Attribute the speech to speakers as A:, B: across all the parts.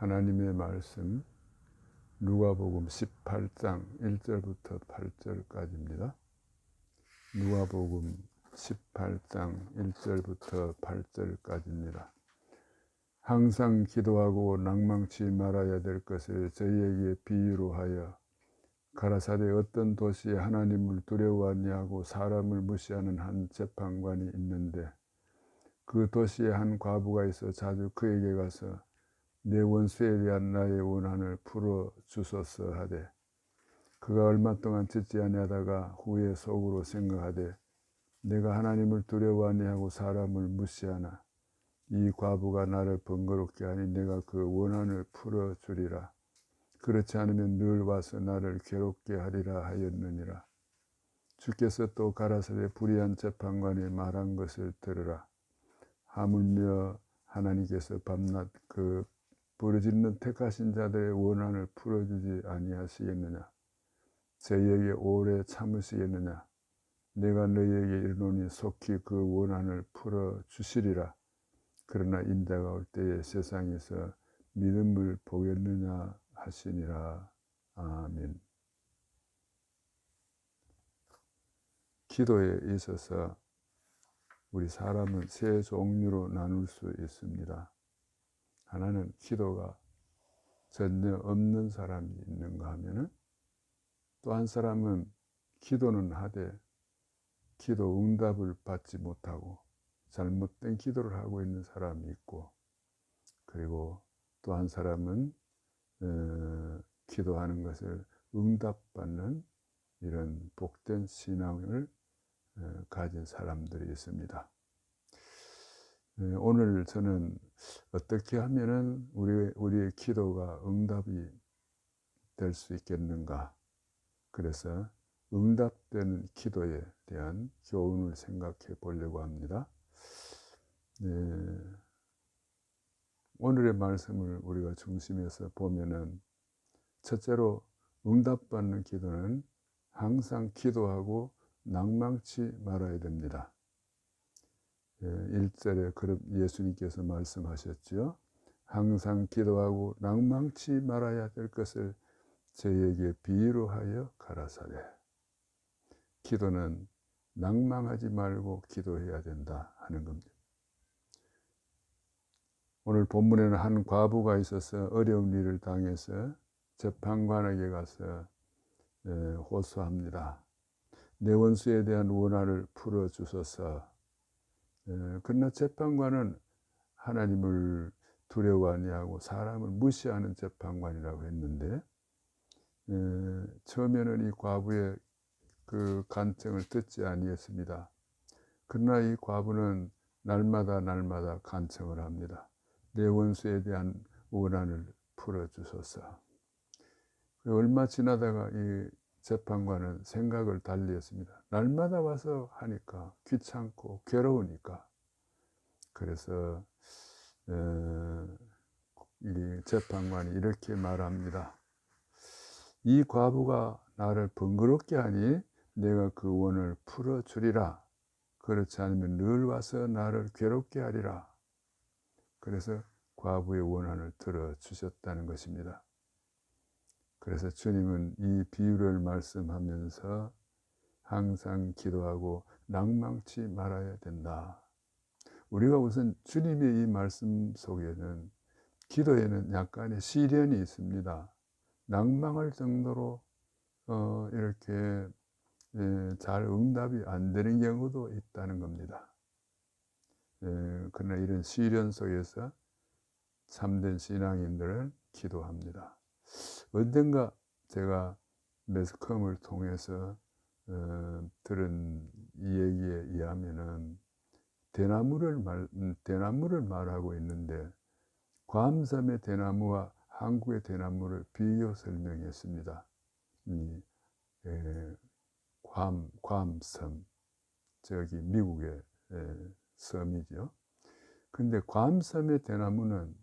A: 하나님의 말씀 누가복음 18장 1절부터 8절까지입니다. 누가복음 18장 1절부터 8절까지입니다. 항상 기도하고 낭망치 말아야 될 것을 저희에게 비유로 하여 가라사대 어떤 도시에 하나님을 두려워하냐고 사람을 무시하는 한 재판관이 있는데 그 도시에 한 과부가 있어 자주 그에게 가서 내 원수에 대한 나의 원한을 풀어 주소서 하되 그가 얼마 동안 듣지 아니하다가 후에 속으로 생각하되 내가 하나님을 두려워하니 하고 사람을 무시하나 이 과부가 나를 번거롭게 하니 내가 그 원한을 풀어 주리라. 그렇지 않으면 늘 와서 나를 괴롭게 하리라 하였느니라. 주께서 또 가라사대 불의한 재판관이 말한 것을 들으라. 하물며 하나님께서 밤낮 그 부르짖는 택하신 자들의 원한을 풀어주지 아니하시겠느냐. 저희에게 오래 참으시겠느냐. 내가 너희에게 이르노니 속히 그 원한을 풀어주시리라. 그러나 인자가 올 때에 세상에서 믿음을 보겠느냐 하시니라. 아멘. 기도에 있어서 우리 사람은 세 종류로 나눌 수 있습니다. 하나는 기도가 전혀 없는 사람이 있는가 하면은, 또 한 사람은 기도는 하되 기도 응답을 받지 못하고 잘못된 기도를 하고 있는 사람이 있고, 그리고 또 한 사람은 기도하는 것을 응답받는 이런 복된 신앙을 가진 사람들이 있습니다. 오늘 저는 어떻게 하면은 우리의 기도가 응답이 될 수 있겠는가, 그래서 응답되는 기도에 대한 교훈을 생각해 보려고 합니다. 오늘의 말씀을 우리가 중심에서 보면은, 첫째로 응답받는 기도는 항상 기도하고 낭망치 말아야 됩니다. 1절에 예수님께서 말씀하셨죠. 항상 기도하고 낭망치 말아야 될 것을 저희에게 비유로 하여 가라사대. 기도는 낭망하지 말고 기도해야 된다 하는 겁니다. 오늘 본문에는 한 과부가 있어서 어려운 일을 당해서 재판관에게 가서 호소합니다. 내 원수에 대한 원한을 풀어주소서. 그러나 재판관은 하나님을 두려워하니 하고 사람을 무시하는 재판관이라고 했는데, 처음에는 이 과부의 그 간청을 듣지 아니했습니다. 그러나 이 과부는 날마다 간청을 합니다. 내 원수에 대한 원한을 풀어주소서. 얼마 지나다가 이 재판관은 생각을 달리했습니다. 날마다 와서 하니까 귀찮고 괴로우니까. 그래서 이 재판관이 이렇게 말합니다. 이 과부가 나를 번거롭게 하니 내가 그 원을 풀어주리라. 그렇지 않으면 늘 와서 나를 괴롭게 하리라. 그래서 과부의 원한을 들어주셨다는 것입니다. 그래서 주님은 이 비유를 말씀하면서 항상 기도하고 낭망치 말아야 된다. 우리가 우선 주님의 이 말씀 속에는, 기도에는 약간의 시련이 있습니다. 낭망할 정도로 이렇게 잘 응답이 안 되는 경우도 있다는 겁니다. 그러나 이런 시련 속에서 참된 신앙인들은 기도합니다. 언젠가 제가 매스컴을 통해서 들은 이 얘기에 의하면은 대나무를 말하고 있는데, 괌섬의 대나무와 한국의 대나무를 비교 설명했습니다. 괌섬, 저기 미국의 섬이죠. 근데 괌섬의 대나무는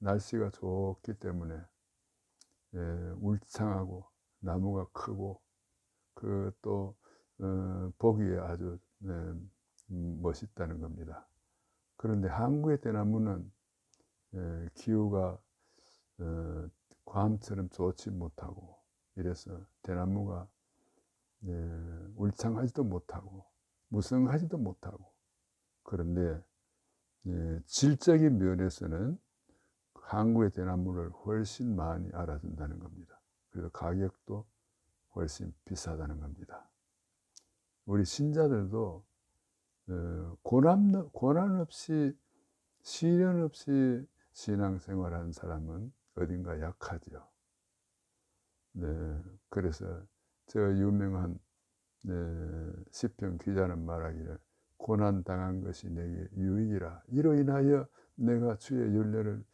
A: 날씨가 좋기 때문에 울창하고 나무가 크고 그 또 보기에 아주 멋있다는 겁니다. 그런데 한국의 대나무는 기후가 괌처럼 좋지 못하고 이래서 대나무가 울창하지도 못하고 무성하지도 못하고 그런데 질적인 면에서는 한국의 대나무를 훨씬 많이 알아준다는 겁니다. 그래서 가격도 훨씬 비싸다는 겁니다. 우리 신자들도 고난 없이 시련 없이 신앙생활하는 사람은 어딘가 약하죠. 네, 그래서 저 유명한 시편 기자는 말하기를 고난 당한 것이 내게 유익이라 이로 인하여 내가 주의 윤례를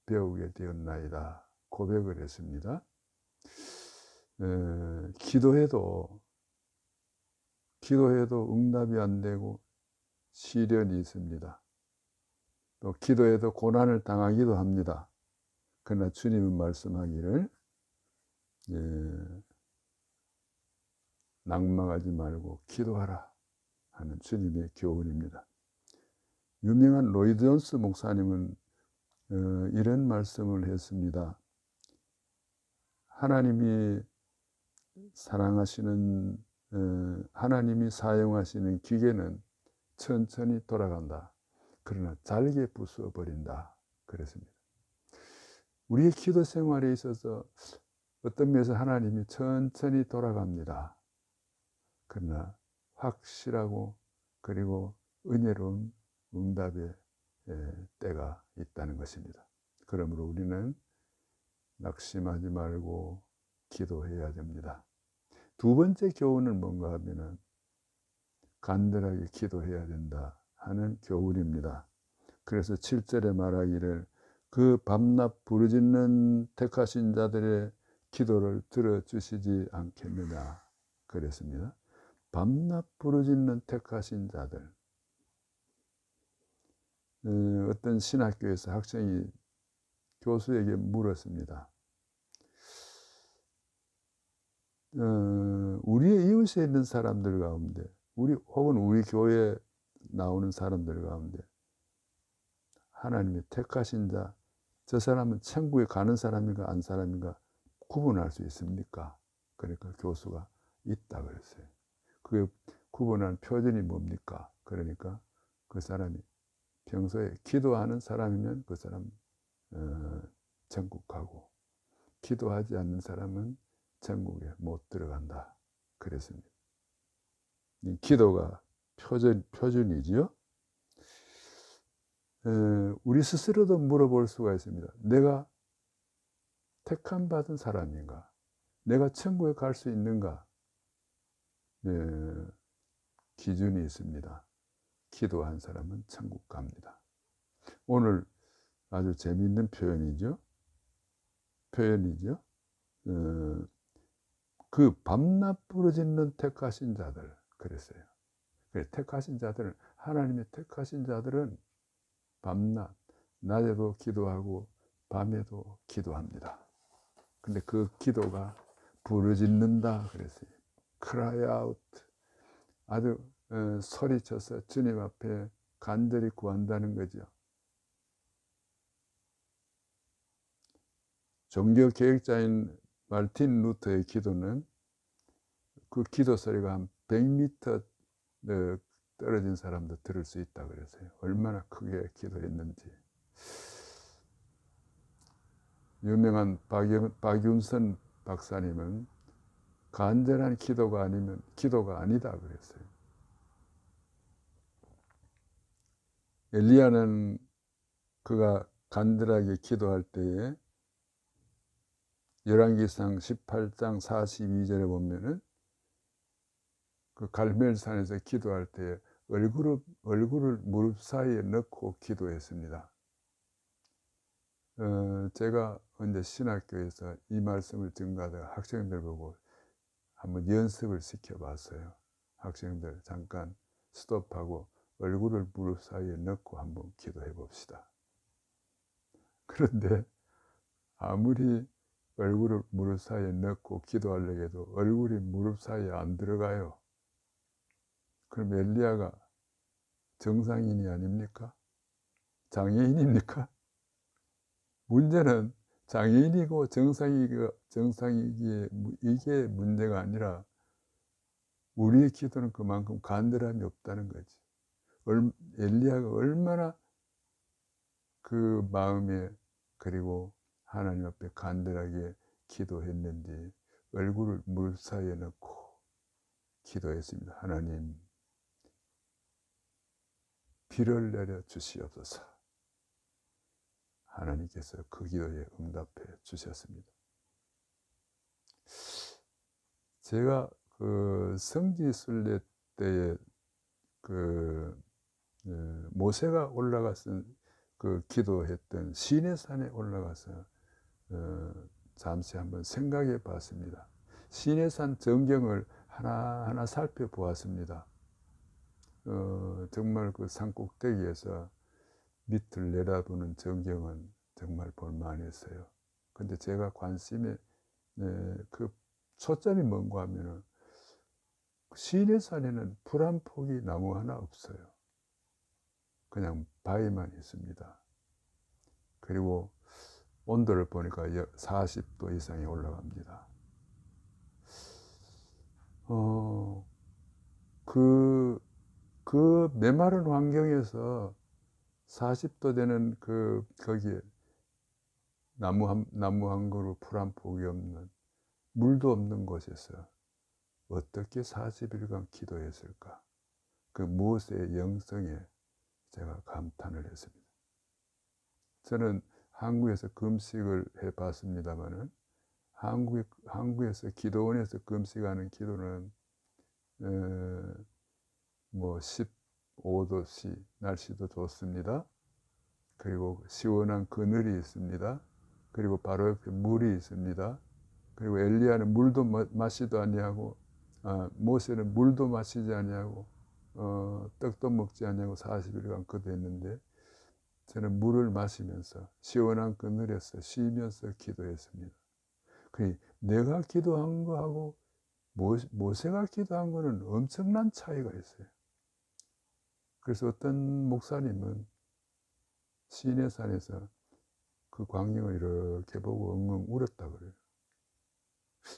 A: 배우게 되었나이다 고백을 했습니다. 기도해도 응답이 안 되고 시련이 있습니다. 또 기도해도 고난을 당하기도 합니다. 그러나 주님은 말씀하기를 낭망하지 말고 기도하라 하는 주님의 교훈입니다. 유명한 로이드 존스 목사님은 이런 말씀을 했습니다. 하나님이 사랑하시는 하나님이 사용하시는 기계는 천천히 돌아간다. 그러나 잘게 부숴버린다. 그랬습니다. 우리의 기도 생활에 있어서 어떤 면에서 하나님이 천천히 돌아갑니다. 그러나 확실하고 그리고 은혜로운 응답의 때가 있다는 것입니다. 그러므로 우리는 낙심하지 말고 기도해야 됩니다. 두 번째 교훈은 뭔가 하면은 간절하게 기도해야 된다 하는 교훈입니다. 그래서 7절에 말하기를 그 밤낮 부르짖는 택하신 자들의 기도를 들어주시지 않겠느냐 그랬습니다. 밤낮 부르짖는 택하신 자들. 어떤 신학교에서 학생이 교수에게 물었습니다. 우리의 이웃에 있는 사람들 가운데 혹은 우리 교회에 나오는 사람들 가운데 하나님이 택하신 자, 저 사람은 천국에 가는 사람인가 안 사람인가 구분할 수 있습니까? 그러니까 교수가 있다 그랬어요. 그게 구분하는 표준이 뭡니까? 그러니까 그 사람이 평소에 기도하는 사람이면 그 사람 천국 가고 기도하지 않는 사람은 천국에 못 들어간다 그랬습니다. 기도가 표준이지요. 우리 스스로도 물어볼 수가 있습니다. 내가 택함 받은 사람인가? 내가 천국에 갈 수 있는가? 기준이 있습니다. 기도한 사람은 천국 갑니다. 오늘 아주 재미있는 표현이죠. 그 밤낮 부르짖는 택하신 자들 그랬어요. 택하신 자들은 하나님의 택하신 자들은 밤낮 낮에도 기도하고 밤에도 기도합니다. 근데 그 기도가 부르짖는다 그랬어요. cry out. 아주 소리쳐서 주님 앞에 간절히 구한다는 거죠. 종교 개혁자인 마르틴 루터의 기도는 그 기도 소리가 한 100m 떨어진 사람도 들을 수 있다 그랬어요. 얼마나 크게 기도했는지. 유명한 박윤선 박사님은 간절한 기도가 아니면 기도가 아니다 그랬어요. 엘리야는 그가 간절하게 기도할 때에 열왕기상 18장 42절에 보면은 그 갈멜산에서 기도할 때 얼굴을 무릎 사이에 넣고 기도했습니다. 제가 언제 신학교에서 이 말씀을 증거하다가 학생들 보고 한번 연습을 시켜봤어요. 학생들 잠깐 스톱하고 얼굴을 무릎 사이에 넣고 한번 기도해 봅시다. 그런데 아무리 얼굴을 무릎 사이에 넣고 기도하려고 해도 얼굴이 무릎 사이에 안 들어가요. 그럼 엘리야가 정상인이 아닙니까? 장애인입니까? 문제는 장애인이고 정상이기에 이게 문제가 아니라 우리의 기도는 그만큼 간절함이 없다는 거지. 엘리야가 얼마나 그 마음에 그리고 하나님 앞에 간절하게 기도했는지 얼굴을 물 사이에 넣고 기도했습니다. 하나님, 비를 내려 주시옵소서. 하나님께서 그 기도에 응답해 주셨습니다. 제가 그 성지순례 때에 그 모세가 올라가서 그 기도했던 시내산에 올라가서 잠시 한번 생각해 봤습니다. 시내산 전경을 하나하나 살펴보았습니다. 정말 그 산 꼭대기에서 밑을 내다보는 전경은 정말 볼만했어요. 근데 제가 관심에 그 초점이 뭔가 하면은 시내산에는 풀 한 폭이 나무 하나 없어요. 그냥 바위만 있습니다. 그리고 온도를 보니까 40도 이상이 올라갑니다. 그 메마른 환경에서 40도 되는 거기에 나무 한 그루, 풀 한 폭이 없는, 물도 없는 곳에서 어떻게 40일간 기도했을까? 그 모세의 영성에 제가 감탄을 했습니다. 저는 한국에서 금식을 해봤습니다만은 한국에서 기도원에서 금식하는 기도는 뭐 15도씨 날씨도 좋습니다. 그리고 시원한 그늘이 있습니다. 그리고 바로 옆에 물이 있습니다. 그리고 엘리야는 물도 마시도 아니하고 모세는 물도 마시지 아니하고 떡도 먹지 아니하고 40일간 기도했는데 저는 물을 마시면서 시원한 그늘에서 쉬면서 기도했습니다. 내가 기도한 거하고 모세가 기도한 거는 엄청난 차이가 있어요. 그래서 어떤 목사님은 시내산에서 그 광경을 이렇게 보고 엉엉 울었다 그래요.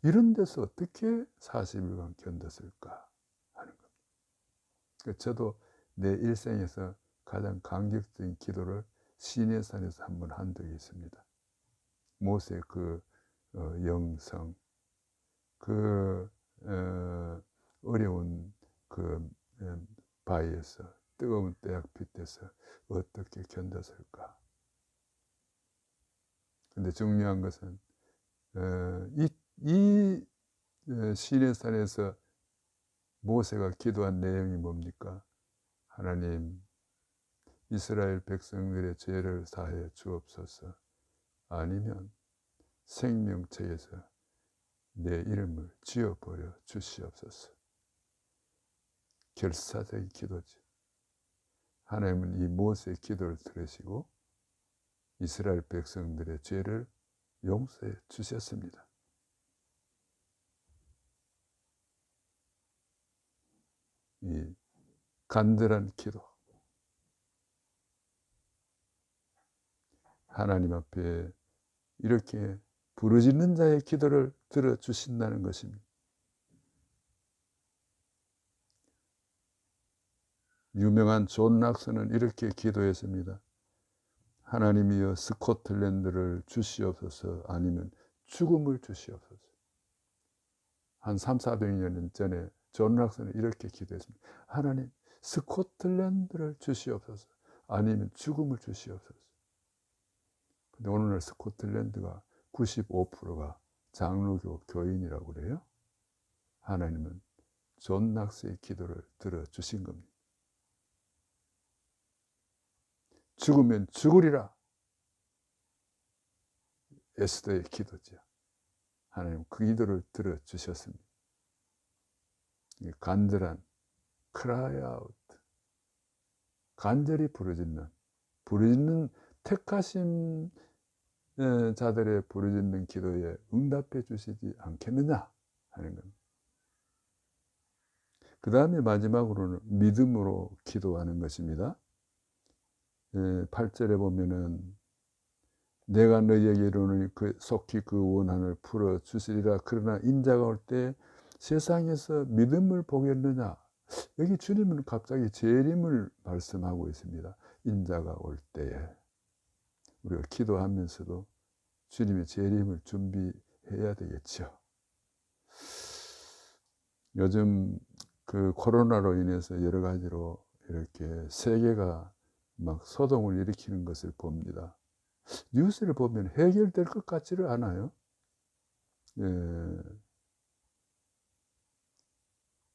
A: 이런 데서 어떻게 40일간 견뎠을까 하는 겁니다. 저도 내 일생에서 가장 감격적인 기도를 시내산에서 한번 한 적이 있습니다. 모세 그 영성, 그 어려운 그 바위에서 뜨거운 태양빛에서 어떻게 견뎠을까? 근데 중요한 것은 이 시내산에서 모세가 기도한 내용이 뭡니까? 하나님, 이스라엘 백성들의 죄를 사해 주옵소서. 아니면 생명책에서 내 이름을 지워버려 주시옵소서. 결사적인 기도죠. 하나님은 이 모세의 기도를 들으시고 이스라엘 백성들의 죄를 용서해 주셨습니다. 이 간절한 기도, 하나님 앞에 이렇게 부르짖는 자의 기도를 들어주신다는 것입니다. 유명한 존 락슨은 이렇게 기도했습니다. 하나님이여 스코틀랜드를 주시옵소서, 아니면 죽음을 주시옵소서. 한 300~400년 전에 존 락슨은 이렇게 기도했습니다. 하나님, 스코틀랜드를 주시옵소서, 아니면 죽음을 주시옵소서. 근데 오늘날 스코틀랜드가 95%가 장로교 교인이라고 그래요. 하나님은 존 락스의 기도를 들어주신 겁니다. 죽으면 죽으리라. 에스더의 기도죠. 하나님 그 기도를 들어주셨습니다. 간절한 cry out, 간절히 부르짖는 택하신 자들의 부르짖는 기도에 응답해 주시지 않겠느냐 하는 겁니다. 그 다음에 마지막으로는 믿음으로 기도하는 것입니다. 8절에 보면은 내가 너희에게 이르노니 속히 그 원한을 풀어 주시리라. 그러나 인자가 올 때 세상에서 믿음을 보겠느냐. 여기 주님은 갑자기 재림을 말씀하고 있습니다. 인자가 올 때에 우리가 기도하면서도 주님의 재림을 준비해야 되겠죠. 요즘 그 코로나로 인해서 여러 가지로 이렇게 세계가 막 소동을 일으키는 것을 봅니다. 뉴스를 보면 해결될 것 같지를 않아요. 예,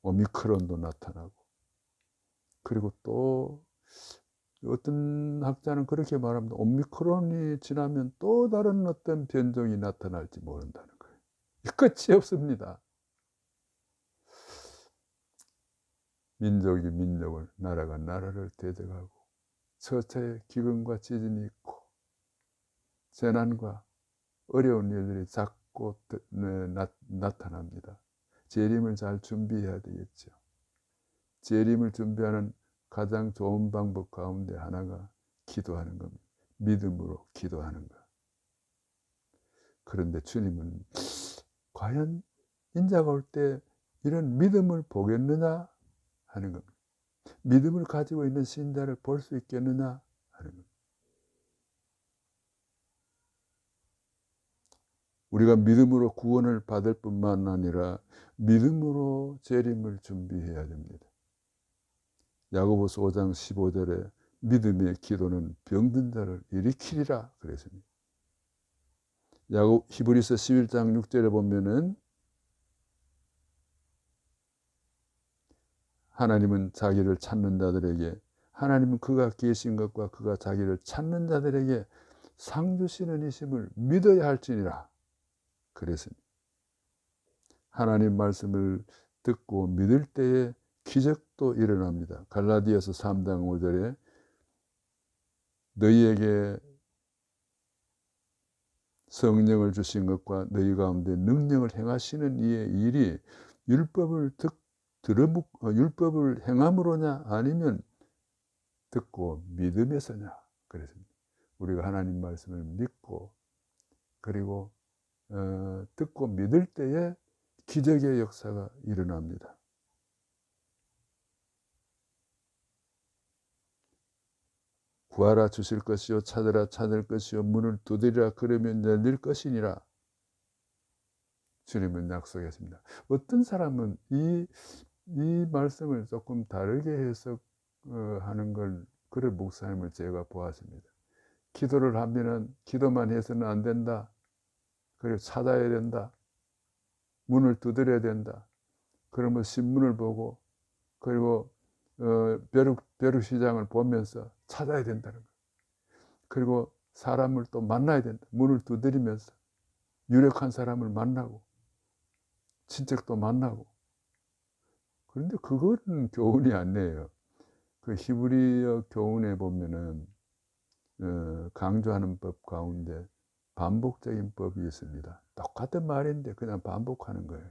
A: 오미크론도 나타나고, 그리고 또 어떤 학자는 그렇게 말합니다. 오미크론이 지나면 또 다른 어떤 변종이 나타날지 모른다는 거예요. 끝이 없습니다. 민족이 민족을, 나라가 나라를 대적하고, 처처에 기근과 지진이 있고, 재난과 어려운 일들이 자꾸 나타납니다. 재림을 잘 준비해야 되겠죠. 재림을 준비하는 가장 좋은 방법 가운데 하나가 기도하는 겁니다. 믿음으로 기도하는 것. 그런데 주님은 과연 인자가 올 때 이런 믿음을 보겠느냐 하는 겁니다. 믿음을 가지고 있는 신자를 볼 수 있겠느냐 하는 겁니다. 우리가 믿음으로 구원을 받을 뿐만 아니라 믿음으로 재림을 준비해야 됩니다. 야고보서 5장 15절에 믿음의 기도는 병든 자를 일으키리라 그랬습니다. 히브리서 11장 6절에 보면은 하나님은 자기를 찾는 자들에게, 하나님은 그가 계신 것과 그가 자기를 찾는 자들에게 상 주시는 이심을 믿어야 할지니라 그랬습니다. 하나님 말씀을 듣고 믿을 때에 기적도 일어납니다. 갈라디아서 3장 5절에 너희에게 성령을 주신 것과 너희 가운데 능력을 행하시는 이의 일이 율법을 행함으로냐 아니면 듣고 믿음에서냐 그랬습니다. 우리가 하나님 말씀을 믿고 그리고 듣고 믿을 때에 기적의 역사가 일어납니다. 구하라 주실 것이요 찾으라 찾을 것이요 문을 두드리라 그러면 열릴 것이니라 주님은 약속했습니다. 어떤 사람은 이 말씀을 조금 다르게 해석하는 걸, 그런 목사님을 제가 보았습니다. 기도를 하면은 기도만 해서는 안 된다. 그리고 찾아야 된다. 문을 두드려야 된다. 그러면 신문을 보고 그리고 벼룩시장을 보면서 찾아야 된다는 거예요. 그리고 사람을 또 만나야 된다. 문을 두드리면서 유력한 사람을 만나고 친척도 만나고. 그런데 그거는 교훈이 아니에요. 그 히브리어 교훈에 보면은 강조하는 법 가운데 반복적인 법이 있습니다. 똑같은 말인데 그냥 반복하는 거예요.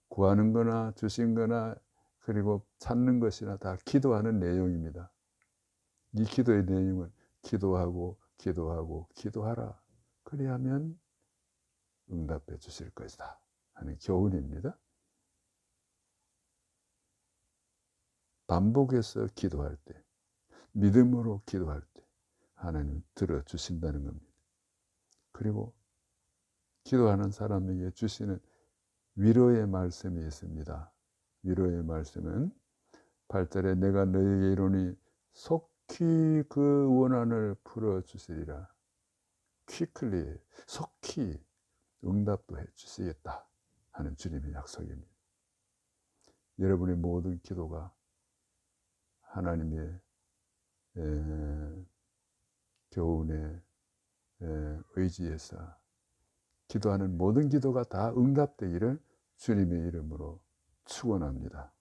A: 구하는 거나 주신 거나 그리고 찾는 것이나 다 기도하는 내용입니다. 이 기도의 내용은 기도하고 기도하고 기도하라. 그리하면 응답해 주실 것이다 하는 교훈입니다. 반복해서 기도할 때, 믿음으로 기도할 때 하나님 들어주신다는 겁니다. 그리고 기도하는 사람에게 주시는 위로의 말씀이 있습니다. 위로의 말씀은 8절에 내가 너에게 이르노니 속히 그 원한을 풀어주시리라. quickly, 속히 응답도 해주시겠다 하는 주님의 약속입니다. 여러분의 모든 기도가 하나님의 교훈에 의지해서 기도하는 모든 기도가 다 응답되기를 주님의 이름으로 축원합니다.